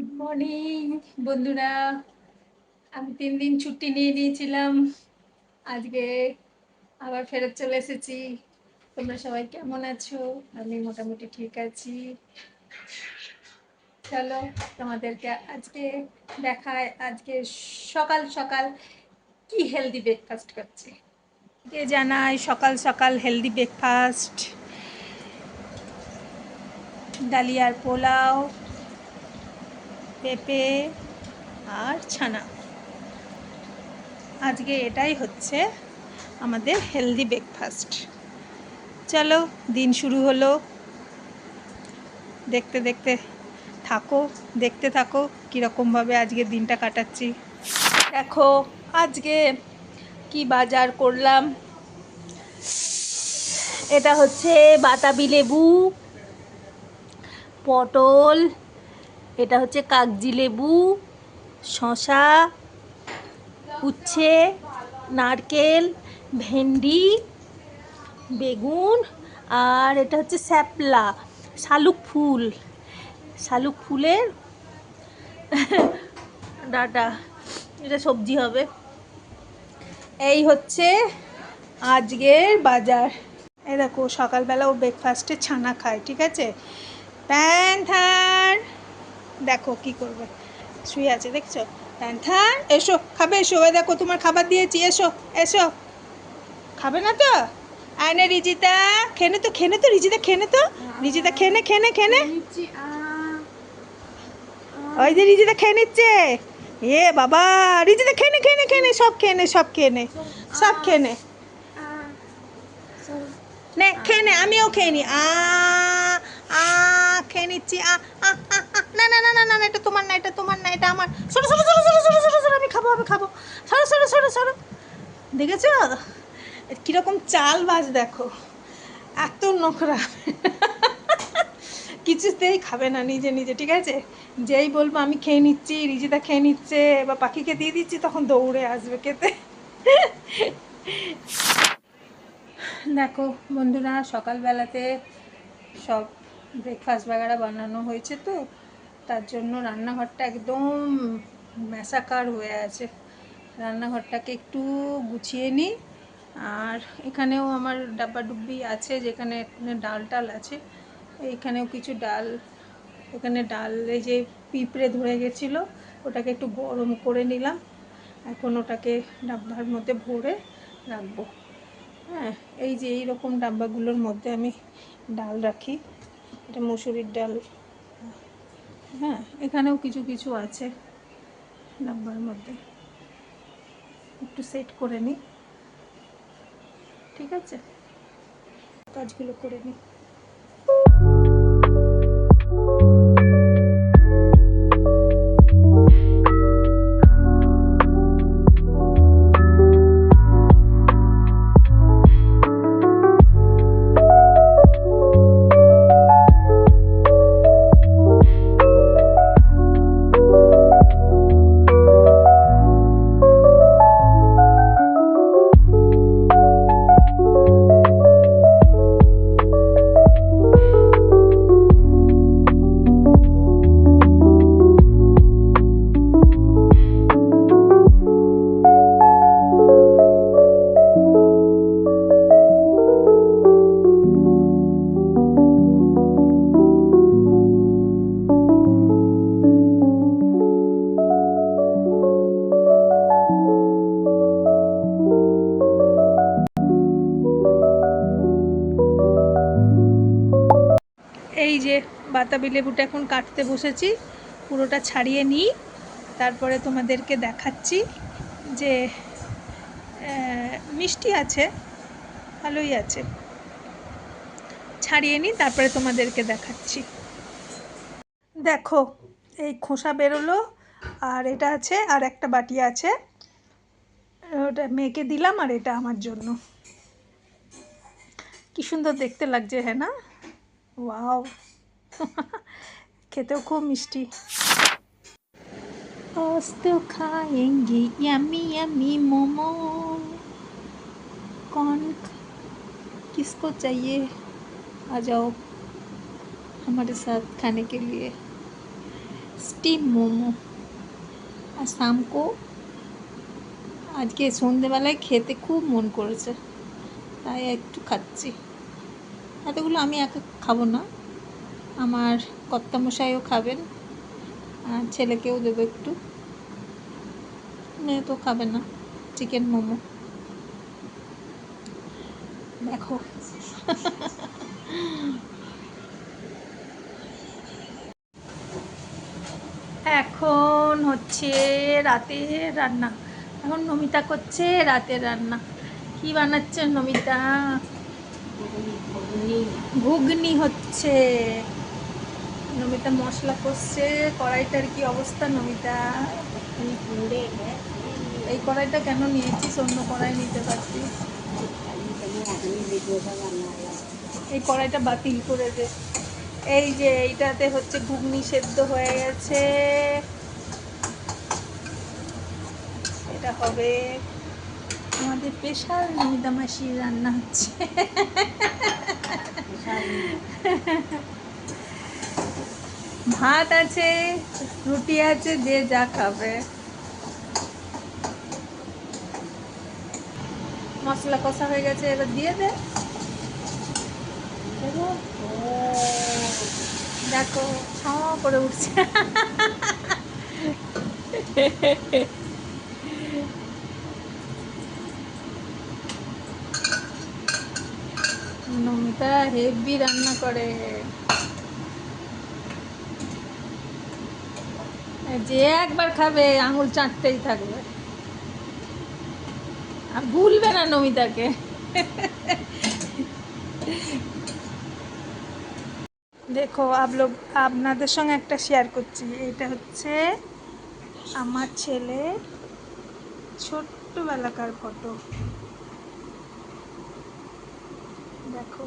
Good morning বন্ধুরা। আমি 3 দিন ছুটি নিয়ে নিয়েছিলাম, আজকে আবার ফেরত চলে এসেছি। তোমরা সবাই কেমন আছো? আমি মোটামুটি ঠিক আছি। চলো তোমাদেরকে আজকে দেখায় আজকে সকাল সকাল কি হেলদি ব্রেকফাস্ট করছি। কে জানাই সকাল সকাল হেলদি ব্রেকফাস্ট, ডালিয়ার পোলাও, পেঁপে আর ছানা। আজকে এটাই হচ্ছে আমাদের হেলদি ব্রেকফাস্ট। চলো দিন শুরু হলো, দেখতে দেখতে থাকো, দেখতে থাকো কীরকমভাবে আজকে দিনটা কাটাচ্ছি। দেখো আজকে কি বাজার করলাম। এটা হচ্ছে বাতাবি লেবু, পটল, এটা হচ্ছে কাগজি লেবু, শসা, উচ্ছে, নারকেল, ভেন্ডি, বেগুন, আর এটা হচ্ছে শ্যাপলা, শালুক ফুল, শালুক ফুলের ডাটা, এটা সবজি হবে। এই হচ্ছে আজকের বাজার। এই দেখো সকালবেলা ও ব্রেকফাস্টে ছানা খায়, ঠিক আছে। প্যান্থার দেখো কি করবে, শুয়ে আছে দেখছো। প্যান্থার এসো, খাবে এসো, ওই দেখো তোমার খাবার দিয়েছি, এসো এসো। খাবে না তো? আয়না রিজিতা খেনে তো, খেনে তো রিজিতা, খেনে তো রিজিতা, খেনে খেনে খেনে। ওই যে রিজিতা খেয়ে নিচ্ছে। এ বাবা, রিজিতা খেনে খেনে খেনে সব খেনে, সব খেনে, সব খেনে নে, খেয়ে নে, আমিও খেয়ে নি। খেয়ে নিচ্ছি। না না না না না, এটা তোমার না, এটা তোমার না, এটা আমার। সরো সরো সরো সরো সরো সরো সরো, আমি খাবো, আমি খাবো। সরো সরো সরো সরো। দেখেছো কিরকম চাল বাজ, দেখো এত নোংরা। কিছুতেই খাবে না নিজে নিজে, ঠিক আছে। যেই বলবো আমি খেয়ে নিচ্ছি, রিজিতা খেয়ে নিচ্ছে বা পাখিকে দিয়ে দিচ্ছি, তখন দৌড়ে আসবে খেতে। দেখো বন্ধুরা, সকালবেলাতে সব ব্রেকফাস্ট বাগারা বানানো হয়েছে, তো তার জন্য রান্নাঘরটা একদম ম্যাসাকার হয়ে আছে। রান্নাঘরটাকে একটু গুছিয়ে নিই। আর এখানেও আমার ডাব্বা ডুব্বি আছে, যেখানে ডাল টাল আছে, এইখানেও কিছু ডাল, এখানে ডাল এই যে পিঁপড়ে ধরে গেছিলো, ওটাকে একটু গরম করে নিলাম, এখন ওটাকে ডাব্বার মধ্যে ভরে রাখবো। হ্যাঁ, এই যে এইরকম ডাব্বাগুলোর মধ্যে আমি ডাল রাখি, এটা মুসুরির ডাল। হ্যাঁ, এখানেও কিছু কিছু আছে ডাব্বার মধ্যে, একটু সেট করে নিই, ঠিক আছে, কাজগুলো করে নিই। এই যে বাতাবি লেবুটা এখন কাটতে বসেছি, পুরোটা ছাড়িয়ে নিই, তারপরে তোমাদেরকে দেখাচ্ছি যে মিষ্টি আছে, ভালোই আছে। ছাড়িয়ে নিই, তারপরে তোমাদেরকে দেখাচ্ছি। দেখো এই খোসা বেরোলো, আর এটা আছে, আর একটা বাটি আছে, ওটা মেয়েকে দিলাম, আর এটা আমার জন্য। কি সুন্দর দেখতে লাগছে, হ্যাঁ না? ওয়াও। খেতেও খুব মিষ্টি। आज तो खाएंगे यम्मी यम्मी मोमो। कौन किसको चाहिए, आ जाओ हमारे साथ खाने के लिए। স্টিম মোমো। আর শামকো আজকে সন্ধেবেলায় খেতে খুব মন করেছে, তাই একটু খাচ্ছি। এতগুলো আমি একা খাবো না, আমার কর্তামশাইও খাবেন, আর ছেলেকেও দেবো একটু। মেয়ে তো খাবে না চিকেন মোমো। দেখো এখন হচ্ছে রাতের রান্না। এখন নমিতা করছে রাতের রান্না। কি বানাচ্ছেন নমিতা? ঘুগনি হচ্ছে। নমিতা মশলা কষছে। কড়াইটার কি অবস্থা নমিতা? এই কড়াইটা কেন নিয়েছিস? অন্য কড়াই নিতে পারতিস। এই কড়াইটা বাতিল করে দে। এই যে এইটাতে হচ্ছে ঘুগনি সেদ্ধ হয়ে গেছে। এটা হবে আমাদের স্পেশাল নমিতা মাসির রান্না হচ্ছে। ভাত আছে, রুটি আছে, যে যা খাবে। মশলা কষা হয়ে গেছে, এবার দিয়ে দে। দেখো ছ করে উঠছে। নমিতা হেভি রান্না করে। যে একবার খাবে আঙুল চাটতেই থাকবে, আর ভুলবে না নমিতাকে। দেখো আপনাদের সঙ্গে একটা শেয়ার করছি। এটা হচ্ছে আমার ছেলে ছোট্টবেলাকার ফটো। দেখো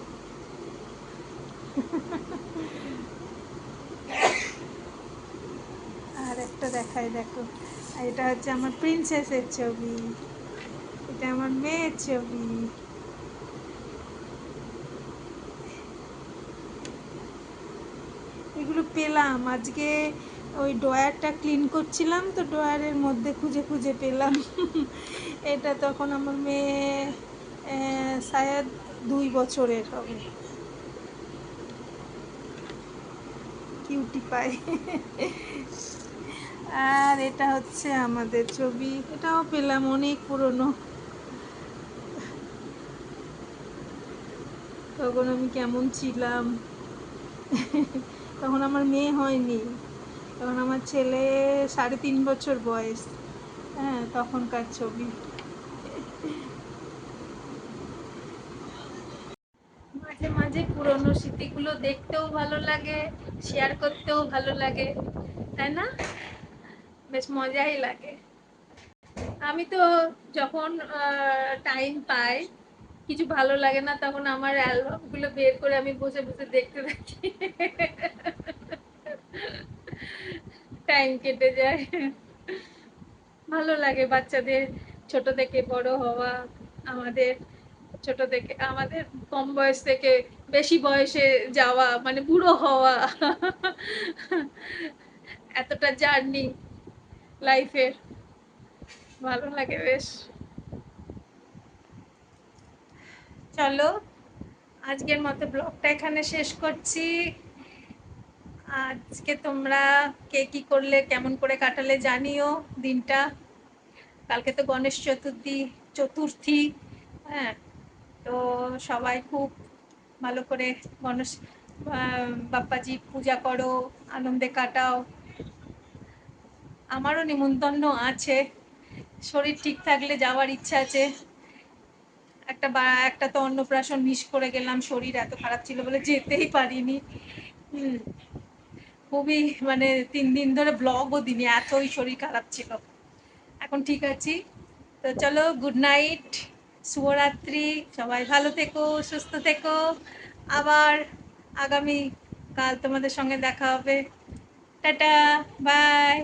আর একটা দেখাই, দেখো এটা হচ্ছে আমার প্রিন্সেসের ছবি, এটা আমার মেয়ের ছবি। এগুলো পেলাম আজকে, ওই ড্রয়ারটা ক্লিন করছিলাম তো ড্রয়ারের মধ্যে খুঁজে খুঁজে পেলাম। এটা তখন আমার মেয়ে শায়দ 2 বছরের হবে। Cutie pie. আর এটা হচ্ছে আমাদের ছবি, এটাও পেলাম অনেক পুরনো। তখন আমি কেমন ছিলাম। তখন আমার মেয়ে হয়নি, তখন আমার ছেলে 3.5 বছর বয়স। হ্যাঁ, তখনকার ছবি। মাঝে মাঝে পুরনো স্মৃতিগুলো দেখতেও ভালো লাগে, শেয়ার করতেও ভালো লাগে, তাই না? বেশ মজাই লাগে। আমি তো যখন টাইম পাই, কিছু ভালো লাগে না, তখন আমার অ্যালবামগুলো বের করে আমি বসে বসে দেখতে থাকি। টাইম কেটে যায়। ভালো লাগে বাচ্চাদের ছোট থেকে বড় হওয়া, আমাদের ছোট থেকে আমাদের কম বয়স থেকে বেশি বয়সে যাওয়া, মানে বুড়ো হওয়া। এতটা জার্নি লাইফের, ভালো লাগে বেশ। চলো আজকের মতো ব্লগটা এখানে শেষ করছি। আজকে তোমরা কে কি করলে, কেমন করে কাটালে জানিও দিনটা। কালকে তো গণেশ চতুর্থী। হ্যাঁ, তো সবাই খুব ভালো করে গণেশ বাপ্পাজি পূজা করো, আনন্দে কাটাও। আমারও নিমন্ত্রণ আছে, শরীর ঠিক থাকলে যাওয়ার ইচ্ছা আছে। একটা তো অন্নপ্রাশন মিস করে গেলাম, শরীর এত খারাপ ছিল বলে যেতেই পারিনি। হুম, খুবই মানে 3 দিন ধরে ব্লগও দিনি, এতই শরীর খারাপ ছিল। এখন ঠিক আছি। তো চলো, গুড নাইট, শুভরাত্রি, সবাই ভালো থেকো, সুস্থ থেকো। আবার আগামী কাল তোমাদের সঙ্গে দেখা হবে। Ta-ta, by.